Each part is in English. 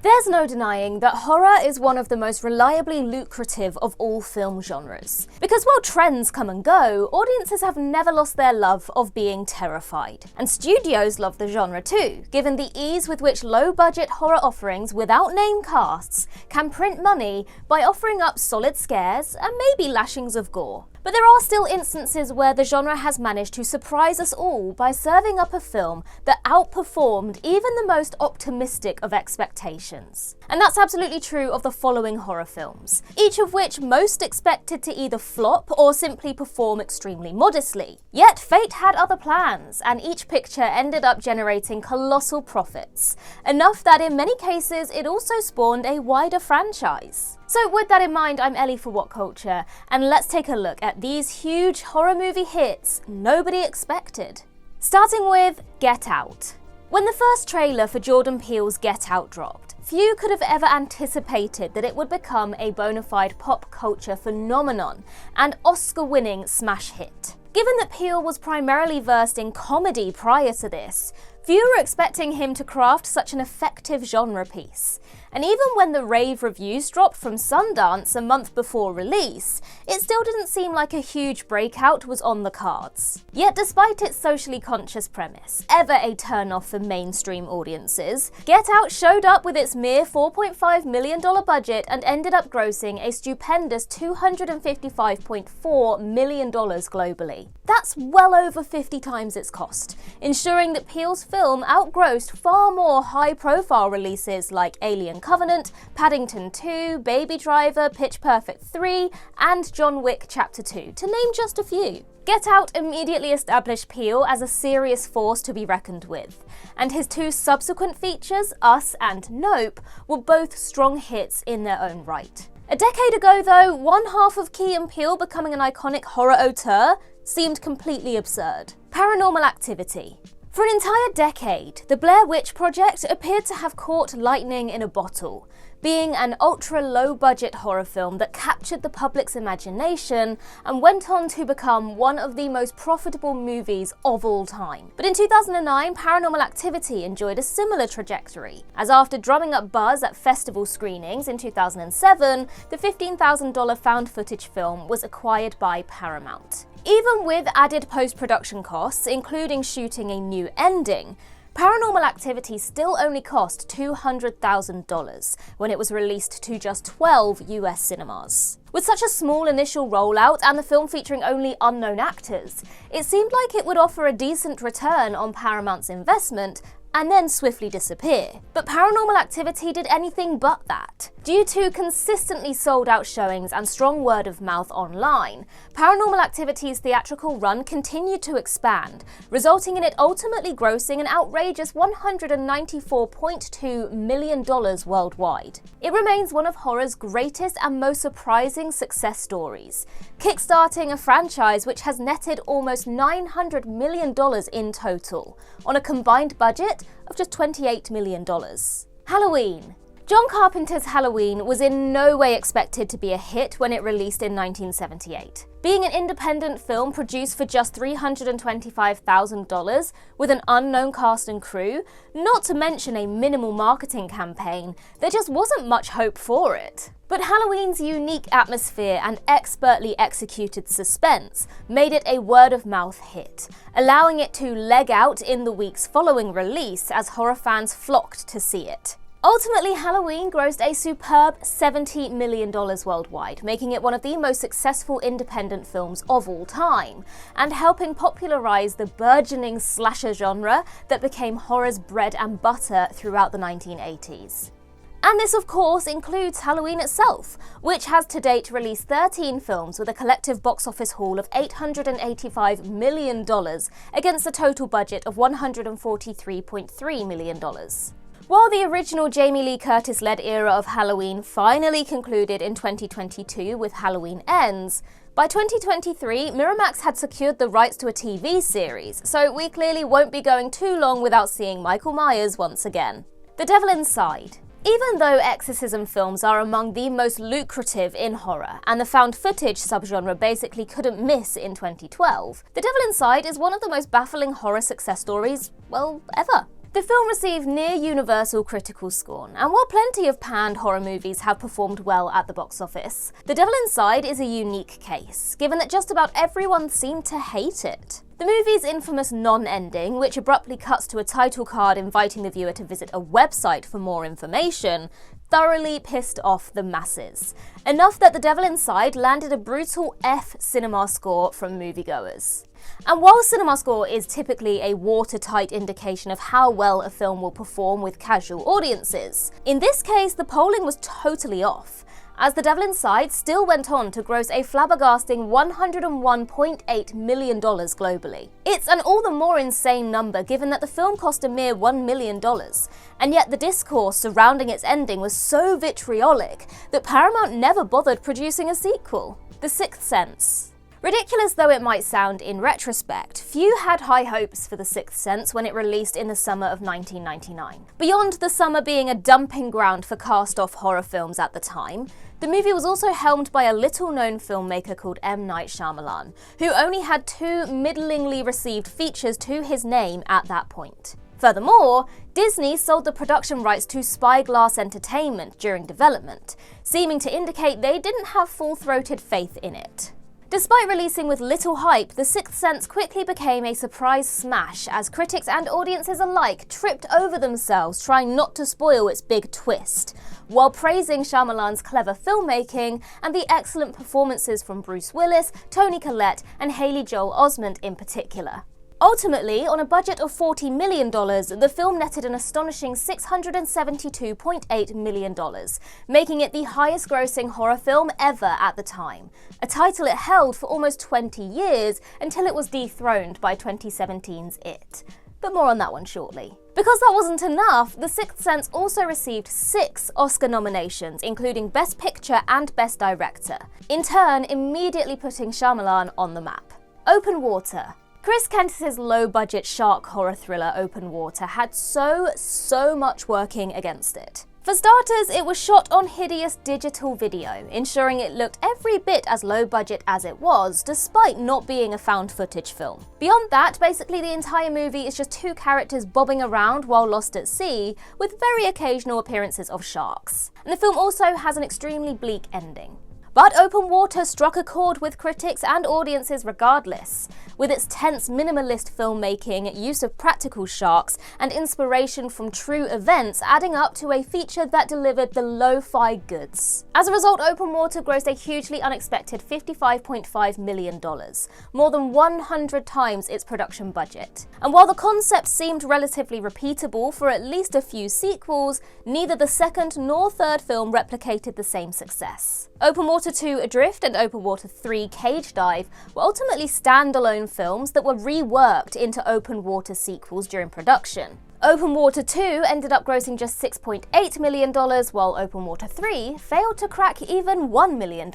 There's no denying that horror is one of the most reliably lucrative of all film genres. Because while trends come and go, audiences have never lost their love of being terrified. And studios love the genre too, given the ease with which low-budget horror offerings without name casts can print money by offering up solid scares and maybe lashings of gore. But there are still instances where the genre has managed to surprise us all by serving up a film that outperformed even the most optimistic of expectations. And that's absolutely true of the following horror films, each of which most expected to either flop or simply perform extremely modestly. Yet fate had other plans, and each picture ended up generating colossal profits, enough that in many cases it also spawned a wider franchise. So with that in mind, I'm Ellie for What Culture, and let's take a look at these huge horror movie hits nobody expected. Starting with Get Out. When the first trailer for Jordan Peele's Get Out dropped, few could have ever anticipated that it would become a bona fide pop culture phenomenon and Oscar-winning smash hit. Given that Peele was primarily versed in comedy prior to this, few were expecting him to craft such an effective genre piece. And even when the rave reviews dropped from Sundance a month before release, it still didn't seem like a huge breakout was on the cards. Yet despite its socially conscious premise, ever a turn-off for mainstream audiences, Get Out showed up with its mere $4.5 million budget and ended up grossing a stupendous $255.4 million globally. That's well over 50 times its cost, ensuring that Peele's film outgrossed far more high-profile releases like Alien Covenant, Paddington 2, Baby Driver, Pitch Perfect 3, and John Wick Chapter 2, to name just a few. Get Out immediately established Peele as a serious force to be reckoned with, and his two subsequent features, Us and Nope, were both strong hits in their own right. A decade ago though, one half of Key and Peele becoming an iconic horror auteur seemed completely absurd. Paranormal Activity. For an entire decade, the Blair Witch Project appeared to have caught lightning in a bottle, being an ultra-low-budget horror film that captured the public's imagination and went on to become one of the most profitable movies of all time. But in 2009, Paranormal Activity enjoyed a similar trajectory, as after drumming up buzz at festival screenings in 2007, the $15,000 found footage film was acquired by Paramount. Even with added post-production costs, including shooting a new ending, Paranormal Activity still only cost $200,000 when it was released to just 12 US cinemas. With such a small initial rollout and the film featuring only unknown actors, it seemed like it would offer a decent return on Paramount's investment and then swiftly disappear. But Paranormal Activity did anything but that. Due to consistently sold-out showings and strong word of mouth online, Paranormal Activity's theatrical run continued to expand, resulting in it ultimately grossing an outrageous $194.2 million worldwide. It remains one of horror's greatest and most surprising success stories, kickstarting a franchise which has netted almost $900 million in total, on a combined budget of just $28 million. Halloween. John Carpenter's Halloween was in no way expected to be a hit when it released in 1978. Being an independent film produced for just $325,000 with an unknown cast and crew, not to mention a minimal marketing campaign, there just wasn't much hope for it. But Halloween's unique atmosphere and expertly executed suspense made it a word-of-mouth hit, allowing it to leg out in the weeks following release as horror fans flocked to see it. Ultimately, Halloween grossed a superb $70 million worldwide, making it one of the most successful independent films of all time, and helping popularize the burgeoning slasher genre that became horror's bread and butter throughout the 1980s. And this, of course, includes Halloween itself, which has to date released 13 films with a collective box office haul of $885 million against a total budget of $143.3 million. While the original Jamie Lee Curtis-led era of Halloween finally concluded in 2022 with Halloween Ends, by 2023, Miramax had secured the rights to a TV series, so we clearly won't be going too long without seeing Michael Myers once again. The Devil Inside. Even though exorcism films are among the most lucrative in horror, and the found footage subgenre basically couldn't miss in 2012, The Devil Inside is one of the most baffling horror success stories, well, ever. The film received near-universal critical scorn, and while plenty of panned horror movies have performed well at the box office, The Devil Inside is a unique case, given that just about everyone seemed to hate it. The movie's infamous non-ending, which abruptly cuts to a title card inviting the viewer to visit a website for more information, thoroughly pissed off the masses. Enough that The Devil Inside landed a brutal F cinema score from moviegoers. And while cinema score is typically a watertight indication of how well a film will perform with casual audiences, in this case the polling was totally off, as The Devil Inside still went on to gross a flabbergasting $101.8 million globally. It's an all the more insane number given that the film cost a mere $1 million, and yet the discourse surrounding its ending was so vitriolic that Paramount never bothered producing a sequel. The Sixth Sense. Ridiculous though it might sound in retrospect, few had high hopes for The Sixth Sense when it released in the summer of 1999. Beyond the summer being a dumping ground for cast-off horror films at the time, the movie was also helmed by a little-known filmmaker called M. Night Shyamalan, who only had 2 middlingly received features to his name at that point. Furthermore, Disney sold the production rights to Spyglass Entertainment during development, seeming to indicate they didn't have full-throated faith in it. Despite releasing with little hype, The Sixth Sense quickly became a surprise smash as critics and audiences alike tripped over themselves trying not to spoil its big twist, while praising Shyamalan's clever filmmaking and the excellent performances from Bruce Willis, Toni Collette, and Haley Joel Osment in particular. Ultimately, on a budget of $40 million, the film netted an astonishing $672.8 million, making it the highest-grossing horror film ever at the time, a title it held for almost 20 years until it was dethroned by 2017's It. But more on that one shortly. Because that wasn't enough, The Sixth Sense also received 6 Oscar nominations, including Best Picture and Best Director, in turn immediately putting Shyamalan on the map. Open Water. Chris Kentis's low-budget shark horror thriller Open Water had so much working against it. For starters, it was shot on hideous digital video, ensuring it looked every bit as low-budget as it was, despite not being a found-footage film. Beyond that, basically the entire movie is just 2 characters bobbing around while lost at sea, with very occasional appearances of sharks. And the film also has an extremely bleak ending. But Open Water struck a chord with critics and audiences regardless, with its tense minimalist filmmaking, use of practical sharks, and inspiration from true events adding up to a feature that delivered the lo-fi goods. As a result, Open Water grossed a hugely unexpected $55.5 million, more than 100 times its production budget. And while the concept seemed relatively repeatable for at least a few sequels, neither the second nor third film replicated the same success. Open Water 2 Adrift and Open Water 3 Cage Dive were ultimately standalone films that were reworked into Open Water sequels during production. Open Water 2 ended up grossing just $6.8 million, while Open Water 3 failed to crack even $1 million.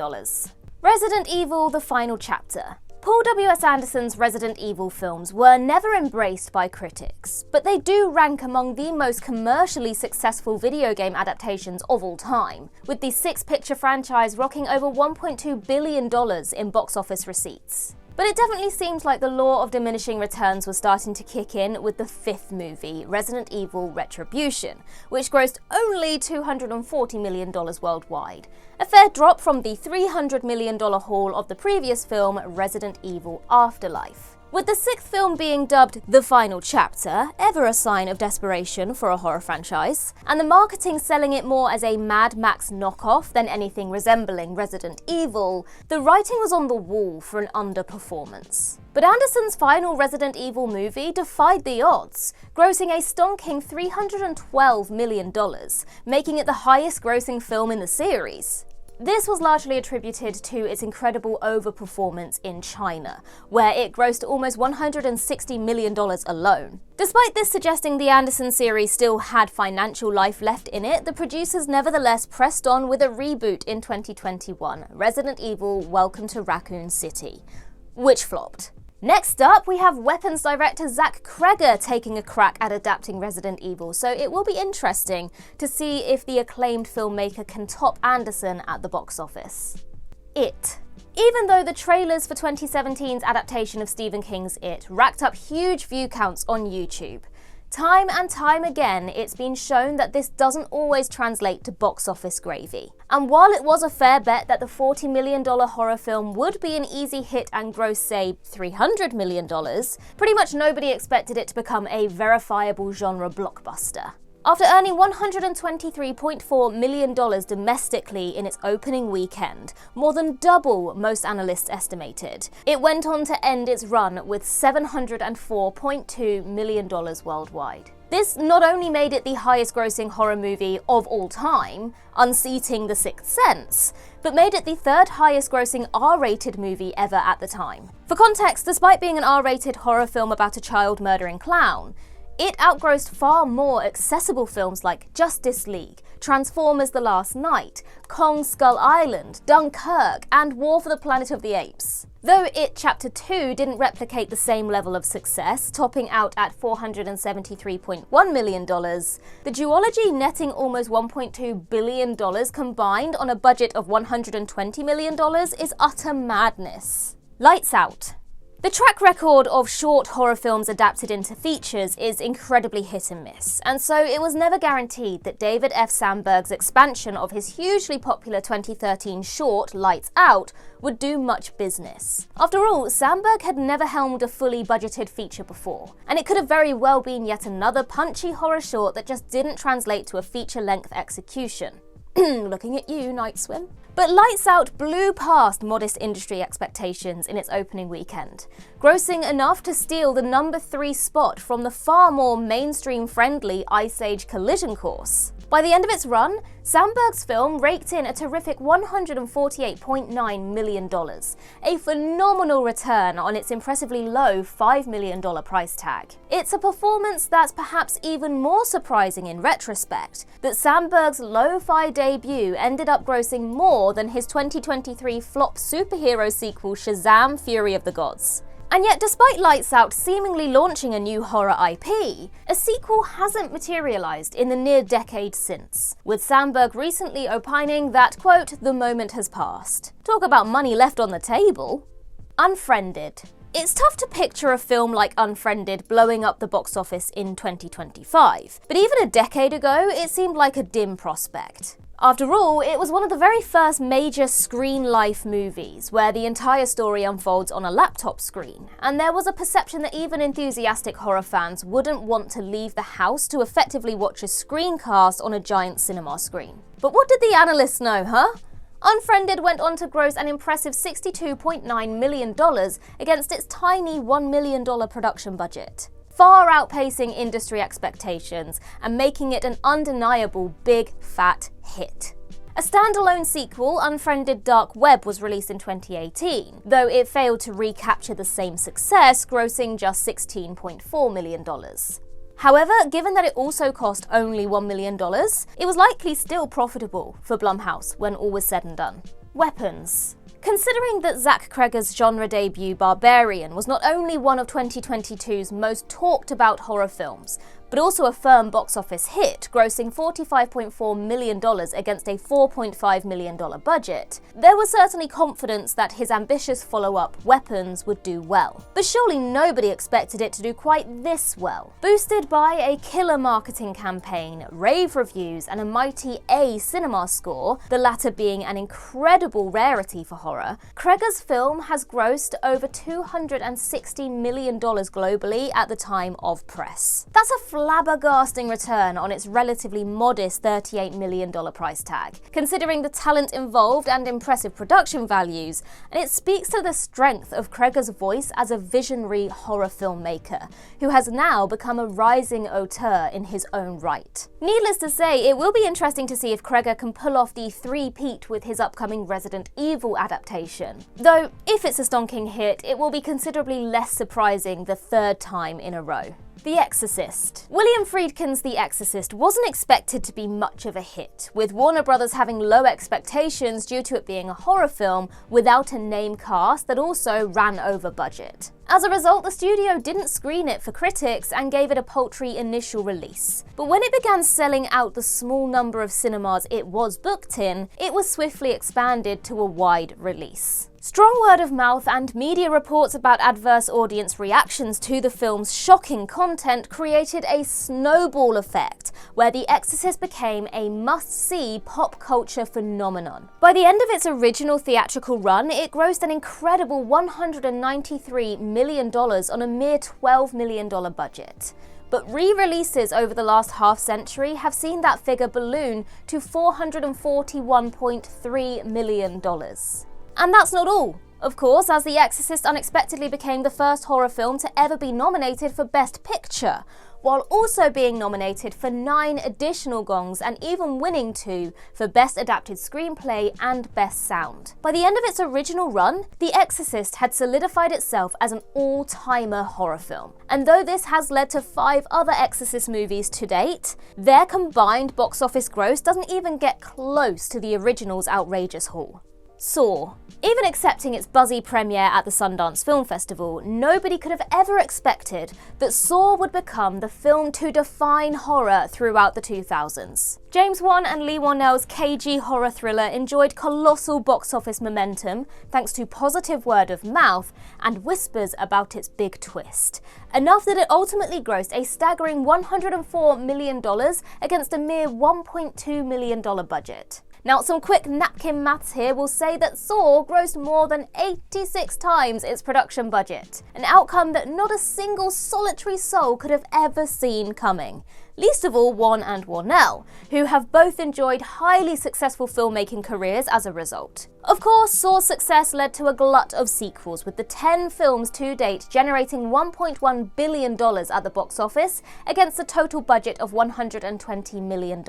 Resident Evil: The Final Chapter. Paul W.S. Anderson's Resident Evil films were never embraced by critics, but they do rank among the most commercially successful video game adaptations of all time, with the 6-picture franchise rocking over $1.2 billion in box office receipts. But it definitely seemed like the law of diminishing returns was starting to kick in with the 5th movie, Resident Evil Retribution, which grossed only $240 million worldwide, a fair drop from the $300 million haul of the previous film, Resident Evil Afterlife. With the 6th film being dubbed The Final Chapter, ever a sign of desperation for a horror franchise, and the marketing selling it more as a Mad Max knockoff than anything resembling Resident Evil, the writing was on the wall for an underperformance. But Anderson's final Resident Evil movie defied the odds, grossing a stonking $312 million, making it the highest-grossing film in the series. This was largely attributed to its incredible overperformance in China, where it grossed almost $160 million alone. Despite this suggesting the Anderson series still had financial life left in it, the producers nevertheless pressed on with a reboot in 2021, Resident Evil: Welcome to Raccoon City, which flopped. Next up, we have Weapons director Zach Cregger taking a crack at adapting Resident Evil, so it will be interesting to see if the acclaimed filmmaker can top Anderson at the box office. It. Even though the trailers for 2017's adaptation of Stephen King's It racked up huge view counts on YouTube, Time and time again, it's been shown that this doesn't always translate to box office gravy. And while it was a fair bet that the $40 million horror film would be an easy hit and gross, say, $300 million, pretty much nobody expected it to become a verifiable genre blockbuster. After earning $123.4 million domestically in its opening weekend, more than double most analysts estimated, it went on to end its run with $704.2 million worldwide. This not only made it the highest-grossing horror movie of all time, unseating The Sixth Sense, but made it the third highest-grossing R-rated movie ever at the time. For context, despite being an R-rated horror film about a child-murdering clown, it outgrossed far more accessible films like Justice League, Transformers: The Last Knight, Kong Skull Island, Dunkirk, and War for the Planet of the Apes. Though It Chapter 2 didn't replicate the same level of success, topping out at $473.1 million, the duology netting almost $1.2 billion combined on a budget of $120 million is utter madness. Lights Out. The track record of short horror films adapted into features is incredibly hit and miss, and so it was never guaranteed that David F. Sandberg's expansion of his hugely popular 2013 short, Lights Out, would do much business. After all, Sandberg had never helmed a fully budgeted feature before, and it could have very well been yet another punchy horror short that just didn't translate to a feature-length execution. Looking at you, Night Swim. But Lights Out blew past modest industry expectations in its opening weekend, grossing enough to steal the number 3 spot from the far more mainstream-friendly Ice Age Collision Course. By the end of its run, Sandberg's film raked in a terrific $148.9 million, a phenomenal return on its impressively low $5 million price tag. It's a performance that's perhaps even more surprising in retrospect, that Sandberg's lo-fi debut ended up grossing more than his 2023 flop superhero sequel Shazam! Fury of the Gods. And yet, despite Lights Out seemingly launching a new horror IP, a sequel hasn't materialized in the near decade since, with Sandberg recently opining that, quote, the moment has passed. Talk about money left on the table. Unfriended. It's tough to picture a film like Unfriended blowing up the box office in 2025, but even a decade ago, it seemed like a dim prospect. After all, it was one of the very first major screen life movies, where the entire story unfolds on a laptop screen, and there was a perception that even enthusiastic horror fans wouldn't want to leave the house to effectively watch a screencast on a giant cinema screen. But what did the analysts know, huh? Unfriended went on to gross an impressive $62.9 million against its tiny $1 million production budget, far outpacing industry expectations and making it an undeniable big fat hit. A standalone sequel, Unfriended Dark Web, was released in 2018, though it failed to recapture the same success, grossing just $16.4 million. However, given that it also cost only $1 million, it was likely still profitable for Blumhouse when all was said and done. Weapons. Considering that Zach Cregger's genre debut Barbarian was not only one of 2022's most talked about horror films, but also a firm box office hit, grossing $45.4 million against a $4.5 million budget, there was certainly confidence that his ambitious follow-up, Weapons, would do well. But surely nobody expected it to do quite this well. Boosted by a killer marketing campaign, rave reviews, and a mighty A cinema score, the latter being an incredible rarity for horror, Cregger's film has grossed over $260 million globally at the time of press. That's a flabbergasting return on its relatively modest $38 million price tag, considering the talent involved and impressive production values, and it speaks to the strength of Cregger's voice as a visionary horror filmmaker, who has now become a rising auteur in his own right. Needless to say, it will be interesting to see if Cregger can pull off the three-peat with his upcoming Resident Evil adaptation, though if it's a stonking hit, it will be considerably less surprising the third time in a row. The Exorcist. William Friedkin's The Exorcist wasn't expected to be much of a hit, with Warner Brothers having low expectations due to it being a horror film without a name cast that also ran over budget. As a result, the studio didn't screen it for critics and gave it a paltry initial release. But when it began selling out the small number of cinemas it was booked in, it was swiftly expanded to a wide release. Strong word of mouth and media reports about adverse audience reactions to the film's shocking content created a snowball effect, where The Exorcist became a must-see pop culture phenomenon. By the end of its original theatrical run, it grossed an incredible $193 million on a mere $12 million budget. But re-releases over the last half-century have seen that figure balloon to $441.3 million. And that's not all. Of course, as The Exorcist unexpectedly became the first horror film to ever be nominated for Best Picture, while also being nominated for 9 additional gongs and even winning 2 for Best Adapted Screenplay and Best Sound. By the end of its original run, The Exorcist had solidified itself as an all-timer horror film. And though this has led to 5 other Exorcist movies to date, their combined box office gross doesn't even get close to the original's outrageous haul. Saw. Even accepting its buzzy premiere at the Sundance Film Festival, nobody could have ever expected that Saw would become the film to define horror throughout the 2000s. James Wan and Lee Whannell's cagey horror thriller enjoyed colossal box office momentum thanks to positive word of mouth and whispers about its big twist, enough that it ultimately grossed a staggering $104 million against a mere $1.2 million budget. Now, some quick napkin maths here will say that Saw grossed more than 86 times its production budget, an outcome that not a single solitary soul could have ever seen coming. Least of all Wan and Whannell, who have both enjoyed highly successful filmmaking careers as a result. Of course, Saw's success led to a glut of sequels, with the 10 films to date generating $1.1 billion at the box office against a total budget of $120 million.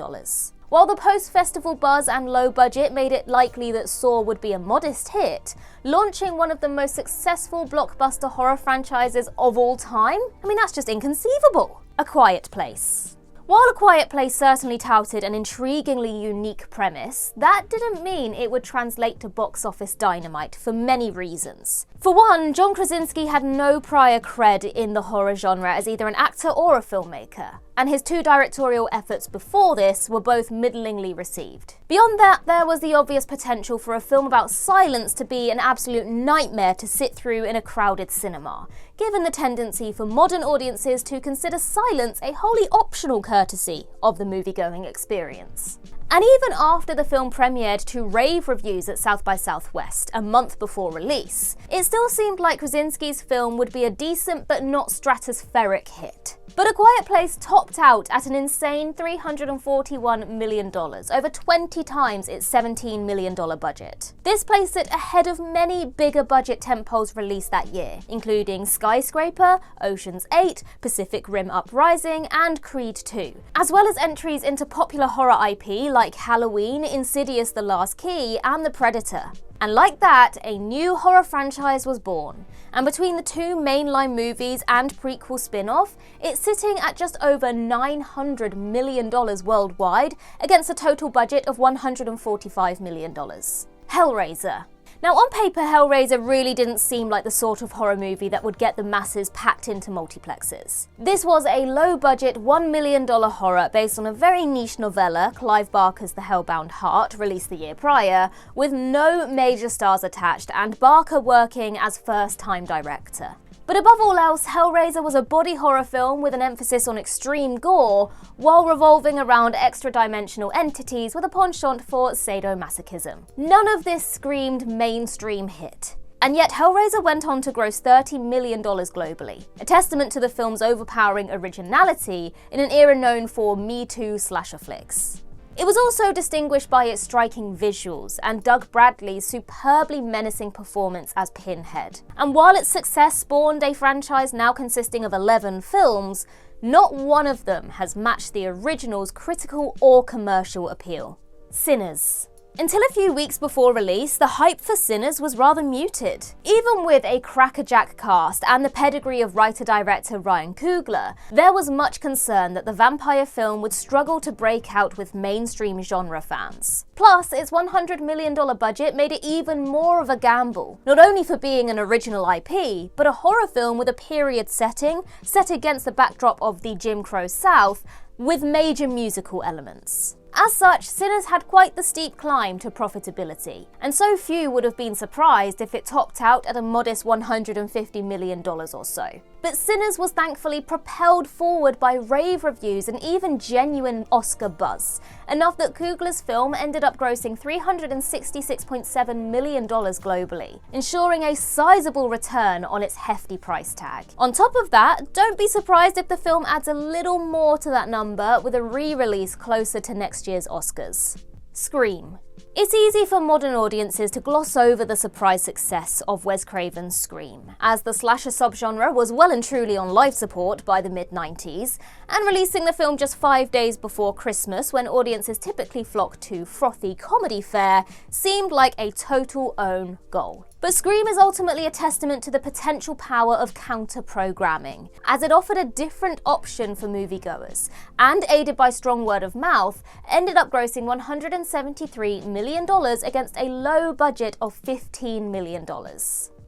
While the post-festival buzz and low budget made it likely that Saw would be a modest hit, launching one of the most successful blockbuster horror franchises of all time? I mean, that's just inconceivable. A Quiet Place. While A Quiet Place certainly touted an intriguingly unique premise, that didn't mean it would translate to box office dynamite for many reasons. For one, John Krasinski had no prior cred in the horror genre as either an actor or a filmmaker, and his 2 directorial efforts before this were both middlingly received. Beyond that, there was the obvious potential for a film about silence to be an absolute nightmare to sit through in a crowded cinema, given the tendency for modern audiences to consider silence a wholly optional courtesy of the movie-going experience. And even after the film premiered to rave reviews at South by Southwest a month before release, it still seemed like Krasinski's film would be a decent but not stratospheric hit. But A Quiet Place topped out at an insane $341 million, over 20 times its $17 million budget. This placed it ahead of many bigger budget tentpoles released that year, including Skyscraper, Ocean's 8, Pacific Rim Uprising, and Creed 2, as well as entries into popular horror IP like Halloween, Insidious: The Last Key, and The Predator. And like that, a new horror franchise was born. And between the 2 mainline movies and prequel spin-off, it's sitting at just over $900 million worldwide against a total budget of $145 million. Hellraiser. Now, on paper, Hellraiser really didn't seem like the sort of horror movie that would get the masses packed into multiplexes. This was a low-budget $1 million horror based on a very niche novella, Clive Barker's The Hellbound Heart, released the year prior, with no major stars attached and Barker working as first-time director. But above all else, Hellraiser was a body horror film with an emphasis on extreme gore, while revolving around extra-dimensional entities with a penchant for sadomasochism. None of this screamed mainstream hit. And yet Hellraiser went on to gross $30 million globally, a testament to the film's overpowering originality in an era known for Me Too slasher flicks. It was also distinguished by its striking visuals and Doug Bradley's superbly menacing performance as Pinhead. And while its success spawned a franchise now consisting of 11 films, not one of them has matched the original's critical or commercial appeal. Sinners. Until a few weeks before release, the hype for Sinners was rather muted. Even with a crackerjack cast and the pedigree of writer-director Ryan Coogler, there was much concern that the vampire film would struggle to break out with mainstream genre fans. Plus, its $100 million budget made it even more of a gamble, not only for being an original IP, but a horror film with a period setting, set against the backdrop of the Jim Crow South, with major musical elements. As such, Sinners had quite the steep climb to profitability, and so few would have been surprised if it topped out at a modest $150 million or so. But Sinners was thankfully propelled forward by rave reviews and even genuine Oscar buzz, enough that Coogler's film ended up grossing $366.7 million globally, ensuring a sizable return on its hefty price tag. On top of that, don't be surprised if the film adds a little more to that number with a re-release closer to next year's Oscars. Scream. It's easy for modern audiences to gloss over the surprise success of Wes Craven's Scream, as the slasher subgenre was well and truly on life support by the mid-90s, and releasing the film just 5 days before Christmas, when audiences typically flock to frothy comedy fare, seemed like a total own goal. But Scream is ultimately a testament to the potential power of counter-programming, as it offered a different option for moviegoers, and aided by strong word of mouth, ended up grossing $173 million against a low budget of $15 million.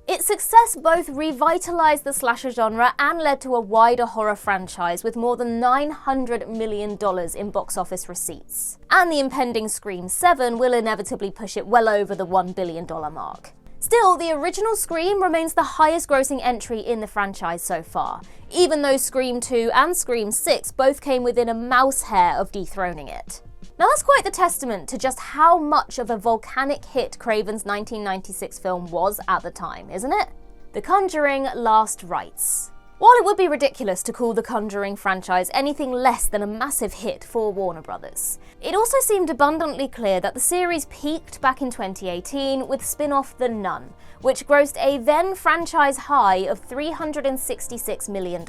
Its success both revitalized the slasher genre and led to a wider horror franchise with more than $900 million in box office receipts. And the impending Scream 7 will inevitably push it well over the $1 billion mark. Still, the original Scream remains the highest grossing entry in the franchise so far, even though Scream 2 and Scream 6 both came within a mouse hair of dethroning it. Now that's quite the testament to just how much of a volcanic hit Craven's 1996 film was at the time, isn't it? The Conjuring Last Rites. While it would be ridiculous to call the Conjuring franchise anything less than a massive hit for Warner Brothers, it also seemed abundantly clear that the series peaked back in 2018 with spin-off The Nun, which grossed a then franchise high of $366 million.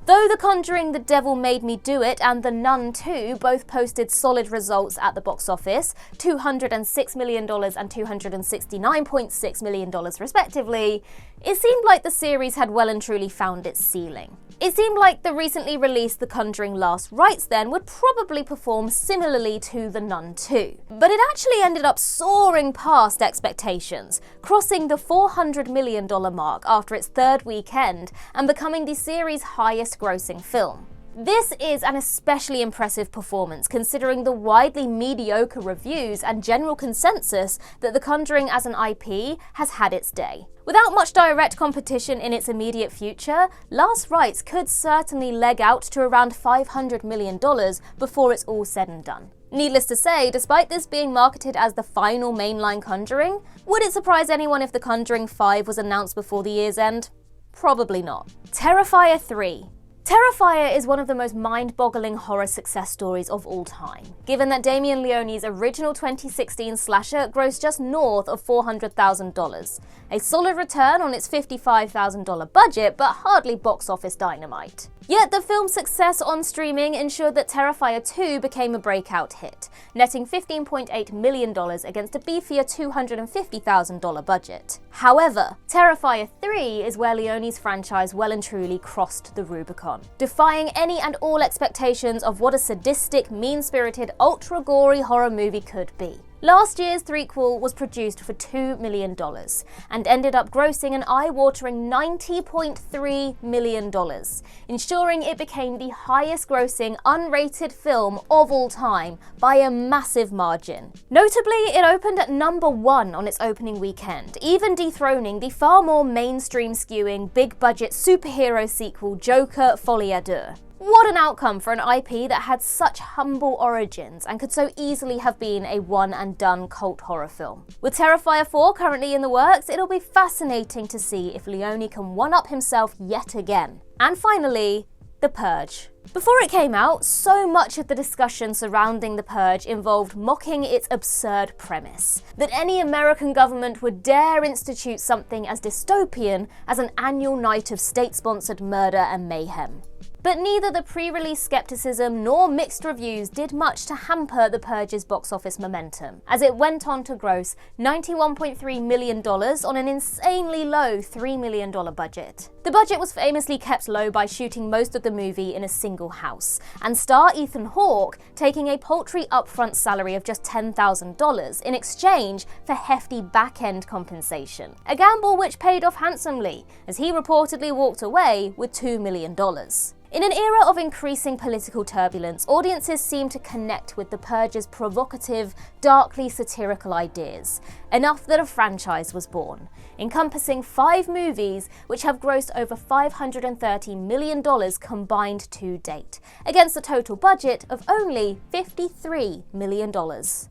Though The Conjuring, The Devil Made Me Do It and The Nun 2 both posted solid results at the box office, $206 million and $269.6 million respectively, it seemed like the series had well and truly found its ceiling. It seemed like the recently released The Conjuring Last Rites then would probably perform similarly to The Nun 2. But it actually ended up soaring past expectations, crossing the $400 million mark after its third weekend and becoming the series' highest grossing film. This is an especially impressive performance considering the widely mediocre reviews and general consensus that The Conjuring as an IP has had its day. Without much direct competition in its immediate future, Last Rites could certainly leg out to around $500 million before it's all said and done. Needless to say, despite this being marketed as the final mainline Conjuring, would it surprise anyone if The Conjuring 5 was announced before the year's end? Probably not. Terrifier 3. Terrifier is one of the most mind-boggling horror success stories of all time, given that Damien Leone's original 2016 slasher grossed just north of $400,000, a solid return on its $55,000 budget, but hardly box office dynamite. Yet the film's success on streaming ensured that Terrifier 2 became a breakout hit, netting $15.8 million against a beefier $250,000 budget. However, Terrifier 3 is where Leone's franchise well and truly crossed the Rubicon, defying any and all expectations of what a sadistic, mean-spirited, ultra-gory horror movie could be. Last year's threequel was produced for $2 million and ended up grossing an eye-watering $90.3 million, ensuring it became the highest-grossing unrated film of all time by a massive margin. Notably, it opened at number 1 on its opening weekend, even dethroning the far more mainstream-skewing, big-budget superhero sequel Joker Folie à Deux. What an outcome for an IP that had such humble origins and could so easily have been a one-and-done cult horror film. With Terrifier 4 currently in the works, it'll be fascinating to see if Leone can one-up himself yet again. And finally, The Purge. Before it came out, so much of the discussion surrounding The Purge involved mocking its absurd premise, that any American government would dare institute something as dystopian as an annual night of state-sponsored murder and mayhem. But neither the pre-release skepticism nor mixed reviews did much to hamper The Purge's box office momentum, as it went on to gross $91.3 million on an insanely low $3 million budget. The budget was famously kept low by shooting most of the movie in a single house, and star Ethan Hawke taking a paltry upfront salary of just $10,000 in exchange for hefty back-end compensation. A gamble which paid off handsomely, as he reportedly walked away with $2 million. In an era of increasing political turbulence, audiences seem to connect with The Purge's provocative, darkly satirical ideas, enough that a franchise was born, encompassing 5 movies which have grossed over $530 million combined to date, against a total budget of only $53 million.